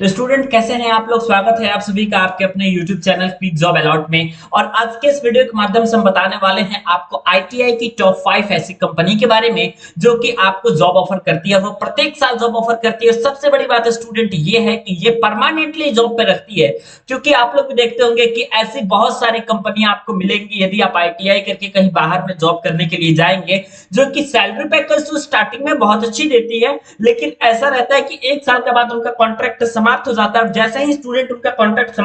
तो स्टूडेंट कैसे हैं आप लोग। स्वागत है आप सभी का आपके अपने YouTube channel quick job alert में। और आज के इस वीडियो के माध्यम से हम बताने वाले हैं आपको आईटीआई की टॉप 5 ऐसी कंपनी के बारे में जो कि आपको जॉब ऑफर करती है। वो प्रत्येक साल जॉब ऑफर करती है। सबसे बड़ी बात है स्टूडेंट ये है कि ये परमानेंटली जॉब पे रखती है, क्योंकि आप लोग भी देखते होंगे कि ऐसी बहुत सारी कंपनियां आपको मिलेंगी यदि आप आईटीआई करके कहीं बाहर में जॉब करने के लिए जाएंगे, जो कि सैलरी पैकेज तो स्टार्टिंग में बहुत अच्छी देती है, लेकिन ऐसा रहता है कि एक साल के बाद उनका कॉन्ट्रैक्ट समाप्त हो जाता है। जैसे ही स्टूडेंट उनका कॉन्ट्रैक्ट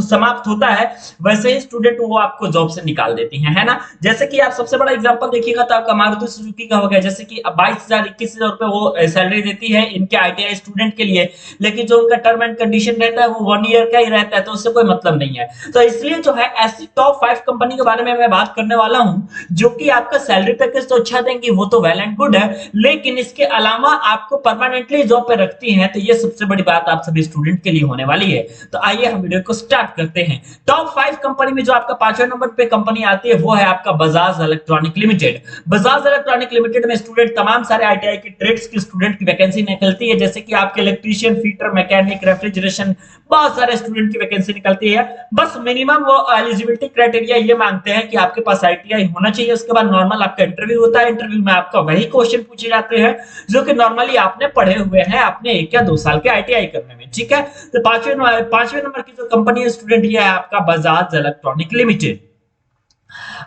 समाप्त होता है, वैसे ही स्टूडेंट वो आपको जॉब से निकाल देती है ना। जैसे कि आप सबसे बड़ा एग्जांपल देखिएगा तो आपका मारुति सुजुकी का हो गया, जैसे कि 22,000 21,000 रुपए वो सैलरी देती है इनके आईटीआई स्टूडेंट के लिए, लेकिन जो उनका टर्म एंड कंडीशन रहता है वो 1 ईयर का ही रहता है, तो उससे कोई मतलब नहीं है। तो इसलिए जो है ऐसी टॉप 5 कंपनी के बारे में मैं बात करने वाला हूं जो कि आपका सैलरी पैकेज तो अच्छा देंगी, वो तो वेल एंड गुड है, लेकिन इसके अलावा आपको परमानेंटली जॉब पे रखती हैं। तो ये सबसे बड़ी बात आप सभी स्टूडेंट के लिए होने वाली है। तो आइए हम वीडियो को स्टार्ट करते हैं। टॉप 5 कंपनी में जो आपका 5वें नंबर पे कंपनी आती है वो है आपका Bajaj electronic limited. Bajaj electronic limited में स्टूडेंट तमाम सारे आईटीआई के ट्रेड्स के स्टूडेंट की वैकेंसी निकलती है, जैसे कि आपके इलेक्ट्रीशियन, फीटर, मैकेनिक, रेफ्रिजरेशन, बहुत सारे स्टूडेंट की वैकेंसी निकलती है। बस मिनिमम वो एलिजिबिलिटी क्राइटेरिया ये मांगते हैं कि आपके पास आईटीआई होना चाहिए। उसके बाद नॉर्मल आपका इंटरव्यू होता है। इंटरव्यू में आपका वही क्वेश्चन पूछे जाते हैं जो कि नॉर्मली आपने पढ़े हुए हैं आपने 1 या 2 साल के आईटीआई करने में, ठीक है। तो पांचवें नंबर की जो कंपनी है स्टूडेंट ये है आपका बजाज इलेक्ट्रॉनिक लिमिटेड।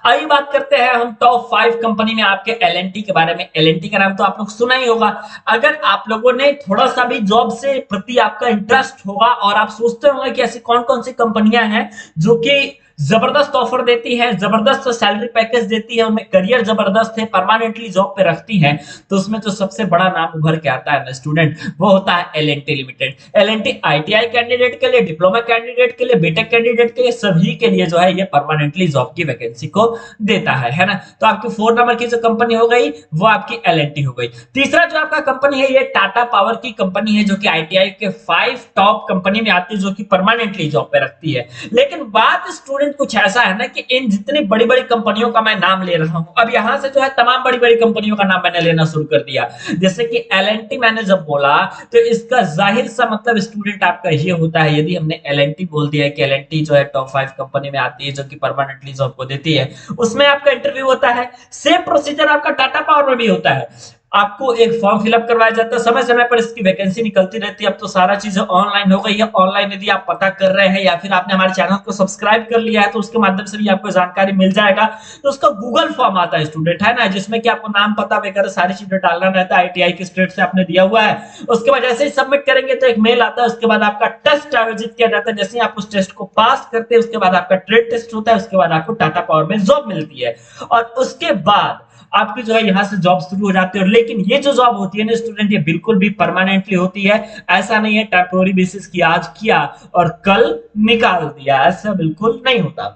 आइए बात करते हैं हम टॉप 5 कंपनी में आपके एलएनटी के बारे में। एलएनटी का नाम तो आप लोग सुना ही होगा। अगर आप लोगों ने थोड़ा सा भी जॉब से प्रति आपका इंटरेस्ट होगा और आप सोचते होंगे कि ऐसी कौन कौन सी कंपनियां हैं जो कि जबरदस्त ऑफर देती है, जबरदस्त सैलरी पैकेज देती है, उनमें करियर जबरदस्त है, परमानेंटली जॉब पे रखती है, तो उसमें जो सबसे बड़ा नाम उभर के आता है ना स्टूडेंट, वो होता है L&T limited. L&T ITI candidate के लिए, डिप्लोमा कैंडिडेट के लिए, बीटेक कैंडिडेट के लिए, सभी के लिए जो है ये परमानेंटली जॉब की वैकेंसी को देता है ना। तो आपकी 4 नंबर की जो कंपनी हो गई वो आपकी एलएनटी हो गई। तीसरा जो आपका कंपनी है ये टाटा पावर की कंपनी है, जो कि आईटीआई के 5 टॉप कंपनी में आती है, जो कि परमानेंटली जॉब पे रखती है। लेकिन बात स्टूडेंट कुछ ऐसा है ना कि इन जितनी बड़ी बड़ी कंपनियों का मैं नाम ले रहा हूं, अब यहां से जो है तमाम बड़ी बड़ी कंपनियों का नाम मैंने लेना शुरू कर दिया। जैसे कि एलएनटी मैंने जब बोला तो इसका जाहिर सा मतलब स्टूडेंट आपका ये होता है, यदि हमने एलएनटी बोल दिया है कि एलएनटी जो है टॉप 5 कंपनी में आती है जो कि परमानेंटली जॉब को देती है, उसमें आपका इंटरव्यू होता है। सेम प्रोसीजर आपका टाटा पावर में भी होता है। आपको एक फॉर्म फिलअप करवाया जाता है, समय समय पर इसकी वैकेंसी निकलती रहती है। अब तो सारा चीजें ऑनलाइन हो गई है। ऑनलाइन यदि आप पता कर रहे हैं या फिर आपने हमारे चैनल को सब्सक्राइब कर लिया है तो उसके माध्यम से भी आपको जानकारी मिल जाएगा। तो उसका गूगल फॉर्म आता है स्टूडेंट, है ना, जिसमें कि आपको नाम, पता वगैरह सारी चीजें डालना रहता है। आईटीआई के स्टेट से आपने दिया हुआ है, उसके बाद जैसे ही सबमिट करेंगे तो एक मेल आता है। उसके बाद आपका टेस्ट आयोजित किया जाता है। जैसे ही आप उस टेस्ट को पास करते हैं उसके बाद आपका ट्रेड टेस्ट होता है। उसके बाद आपको टाटा पावर में जॉब मिलती है और उसके बाद आपकी जो है यहां से जॉब शुरू हो जाती है। और लेकिन ये जो जॉब होती है ना स्टूडेंट, ये बिल्कुल भी परमानेंटली होती है। ऐसा नहीं है टेम्पोररी बेसिस की आज किया और कल निकाल दिया, ऐसा बिल्कुल नहीं होता।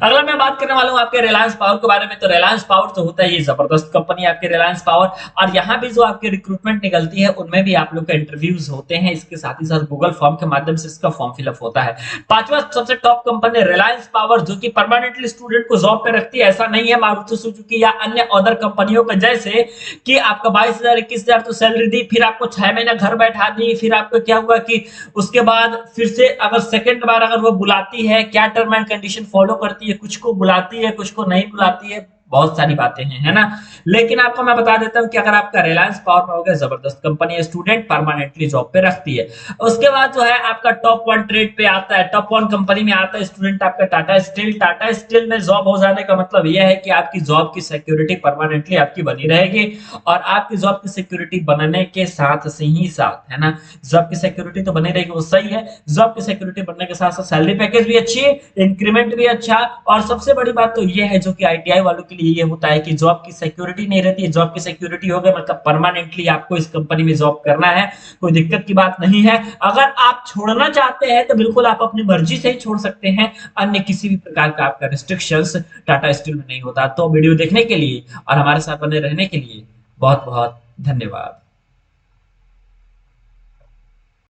अगला मैं बात करने वाला हूं आपके रिलायंस पावर के बारे में। तो रिलायंस पावर जो होता है ये जबरदस्त कंपनी है आपके रिलायंस पावर, और यहाँ भी जो आपकी रिक्रूटमेंट निकलती है उनमें भी आप लोग का इंटरव्यूज होते हैं। इसके साथ ही साथ गूगल फॉर्म के माध्यम से इसका फॉर्म फिलअप होता है। पांचवा सबसे टॉप कंपनी रिलायंस पावर, जो कि परमानेंटली स्टूडेंट को जॉब पे रखती है। ऐसा नहीं है मारुति सुजुकी या अन्य अदर कंपनियों का जैसे कि आपका 22,000 21,000 तो सैलरी दी, फिर आपको 6 महीना घर बैठा दी, फिर आपको क्या हुआ कि उसके बाद फिर से अगर सेकंड बार अगर वो बुलाती है, क्या टर्म एंड कंडीशन फॉलो करती है, कुछ को बुलाती है कुछ को नहीं बुलाती है, बहुत सारी बातें हैं, है ना। लेकिन आपको मैं बता देता हूं कि अगर आपका रिलायंस पावर में हो गया, जबरदस्त कंपनी है, स्टूडेंट परमानेंटली जॉब पे रखती है। उसके बाद जो है आपका टॉप 1 ट्रेड पे आता है, टॉप 1 कंपनी में आता है स्टूडेंट आपका टाटा स्टील। टाटा स्टील में जॉब हो जाने का मतलब यह है कि आपकी जॉब की सिक्योरिटी परमानेंटली आपकी बनी रहेगी। और आपकी जॉब की सिक्योरिटी बनने के साथ से ही साथ, है ना, जॉब की सिक्योरिटी तो बनी रहेगी, वो सही है। जॉब की सिक्योरिटी बनने के साथ साथ सैलरी पैकेज भी अच्छी है, इंक्रीमेंट भी अच्छा, और सबसे बड़ी बात तो यह है जो कि आईटीआई वालों के ये होता है कि जॉब की सिक्योरिटी नहीं रहती है। जॉब की सिक्योरिटी हो गई मतलब परमानेंटली आपको इस कंपनी में जॉब करना है, कोई दिक्कत की बात नहीं है। अगर आप छोड़ना चाहते हैं तो बिल्कुल आप अपनी मर्जी से ही छोड़ सकते हैं, अन्य किसी भी प्रकार का आपका रिस्ट्रिक्शंस टाटा स्टील में नहीं होता। तो वीडियो देखने के लिए और हमारे साथ बने रहने के लिए बहुत बहुत धन्यवाद।